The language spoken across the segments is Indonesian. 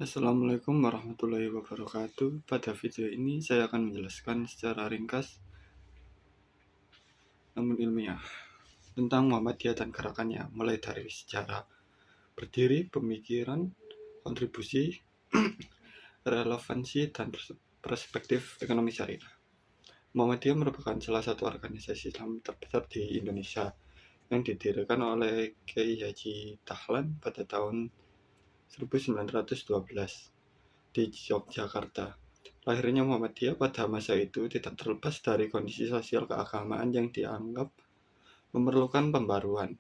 Assalamualaikum warahmatullahi wabarakatuh. Pada video ini saya akan menjelaskan secara ringkas namun ilmiah tentang Muhammadiyah dan gerakannya, mulai dari sejarah berdiri, pemikiran, kontribusi, relevansi, dan perspektif ekonomi syariah. Muhammadiyah merupakan salah satu organisasi Islam terbesar di Indonesia yang didirikan oleh Kiai Haji Dahlan pada tahun 1912 di Yogyakarta. Lahirnya Muhammadiyah pada masa itu tidak terlepas dari kondisi sosial keagamaan yang dianggap memerlukan pembaruan.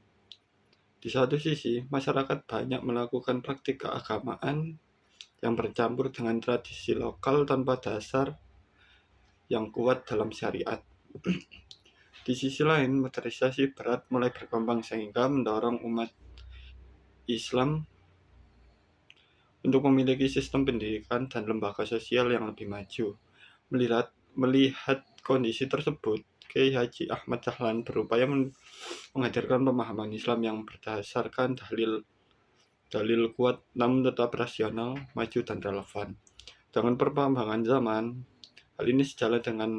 Di satu sisi, masyarakat banyak melakukan praktik keagamaan yang bercampur dengan tradisi lokal tanpa dasar yang kuat dalam syariat. Di sisi lain, modernisasi berat mulai berkembang sehingga mendorong umat Islam untuk memiliki sistem pendidikan dan lembaga sosial yang lebih maju. Melihat kondisi tersebut, Kiai Haji Ahmad Dahlan berupaya menghadirkan pemahaman Islam yang berdasarkan dalil kuat namun tetap rasional, maju dan relevan. Dengan perkembangan zaman, hal ini sejalan dengan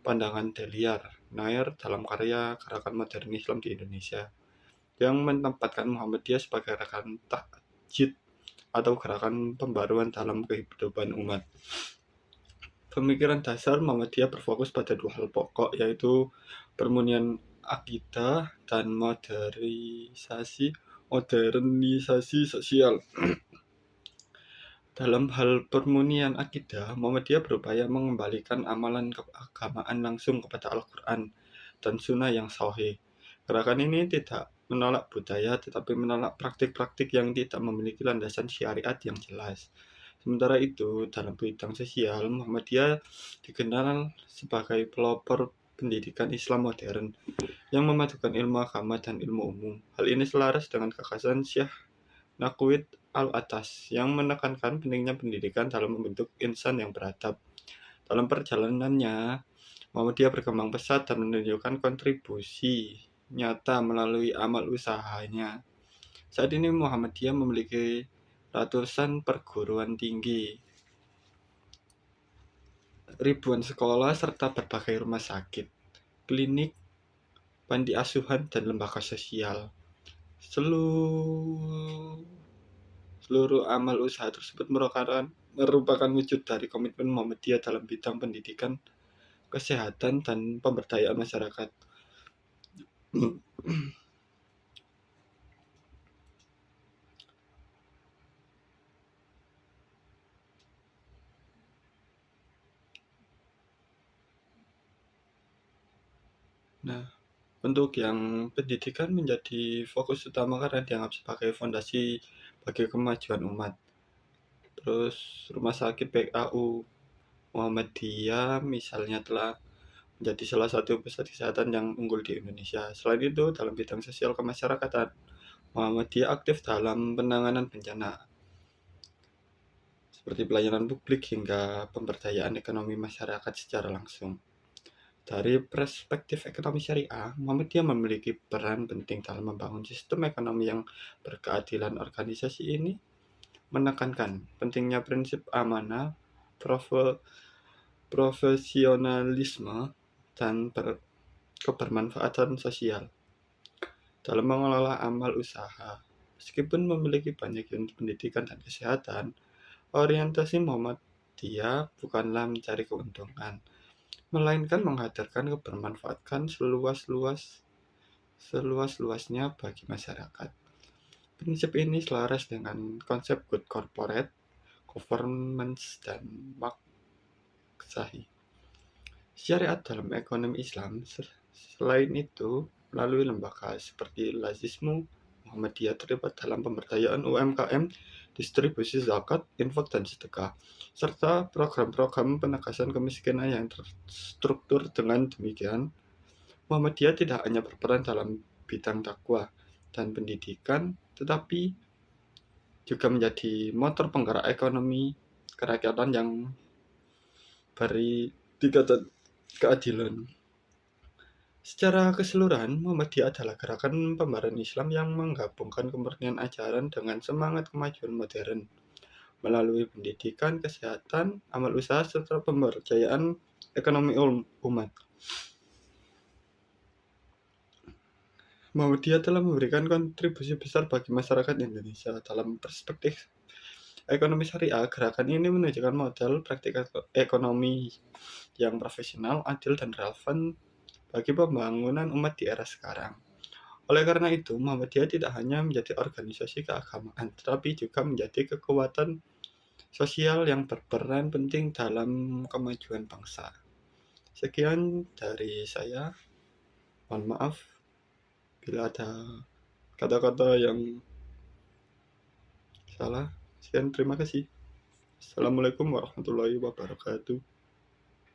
pandangan Deliar Nair dalam karya Gerakan Modern Islam di Indonesia yang menempatkan Muhammadiyah sebagai gerakan tajdid atau gerakan pembaruan dalam kehidupan umat. Pemikiran dasar Muhammadiyah berfokus pada dua hal pokok, yaitu permurnian akidah dan modernisasi sosial. Dalam hal permurnian akidah, Muhammadiyah berupaya mengembalikan amalan keagamaan langsung kepada Al-Quran dan Sunnah yang sahih. Gerakan ini tidak menolak budaya, tetapi menolak praktik-praktik yang tidak memiliki landasan syariat yang jelas. Sementara itu, dalam bidang sosial, Muhammadiyah dikenal sebagai pelopor pendidikan Islam modern yang memadukan ilmu agama dan ilmu umum. Hal ini selaras dengan gagasan Syekh Naqwi Al-Atas yang menekankan pentingnya pendidikan dalam membentuk insan yang beradab. Dalam perjalanannya, Muhammadiyah berkembang pesat dan menunjukkan kontribusi nyata melalui amal usahanya. Saat ini Muhammadiyah memiliki ratusan perguruan tinggi, ribuan sekolah, serta berbagai rumah sakit, klinik, panti asuhan, dan lembaga sosial. Seluruh amal usaha tersebut merupakan wujud dari komitmen Muhammadiyah dalam bidang pendidikan, kesehatan, dan pemberdayaan masyarakat. Nah, untuk yang pendidikan menjadi fokus utama karena dianggap sebagai fondasi bagi kemajuan umat. Terus rumah sakit PKU Muhammadiyah misalnya telah menjadi salah satu pusat kesehatan yang unggul di Indonesia. Selain itu, dalam bidang sosial kemasyarakatan, Muhammadiyah aktif dalam penanganan bencana, seperti pelayanan publik hingga pemberdayaan ekonomi masyarakat secara langsung. Dari perspektif ekonomi syariah, Muhammadiyah memiliki peran penting dalam membangun sistem ekonomi yang berkeadilan. Organisasi ini menekankan pentingnya prinsip amanah, profesionalisme, dan kebermanfaatan sosial dalam mengelola amal usaha. Meskipun memiliki banyak unit pendidikan dan kesehatan, orientasi Muhammadiyah bukanlah mencari keuntungan, melainkan menghadirkan kebermanfaatan seluas-luasnya bagi masyarakat. Prinsip ini selaras dengan konsep good corporate governance dan Sahih. Syariat dalam ekonomi Islam. Selain itu, melalui lembaga seperti Lazismu, Muhammadiyah terlibat dalam pemberdayaan UMKM, distribusi zakat, infak, dan sedekah, serta program-program penegasan kemiskinan yang terstruktur. Dengan demikian, Muhammadiyah tidak hanya berperan dalam bidang dakwah dan pendidikan, tetapi juga menjadi motor penggerak ekonomi kerakyatan yang beri tingkatan keadilan. Secara keseluruhan, Muhammadiyah adalah gerakan pembaruan Islam yang menggabungkan kemurnian ajaran dengan semangat kemajuan modern. melalui pendidikan, kesehatan, amal usaha, serta pemberdayaan ekonomi umat. Muhammadiyah telah memberikan kontribusi besar bagi masyarakat Indonesia. Dalam perspektif ekonomi syariah, gerakan ini menunjukkan model praktik ekonomi yang profesional, adil, dan relevan bagi pembangunan umat di era sekarang. Oleh karena itu, Muhammadiyah tidak hanya menjadi organisasi keagamaan, tetapi juga menjadi kekuatan sosial yang berperan penting dalam kemajuan bangsa. Sekian dari saya. Mohon maaf bila ada kata-kata yang salah. Sekian, terima kasih. Assalamualaikum warahmatullahi wabarakatuh.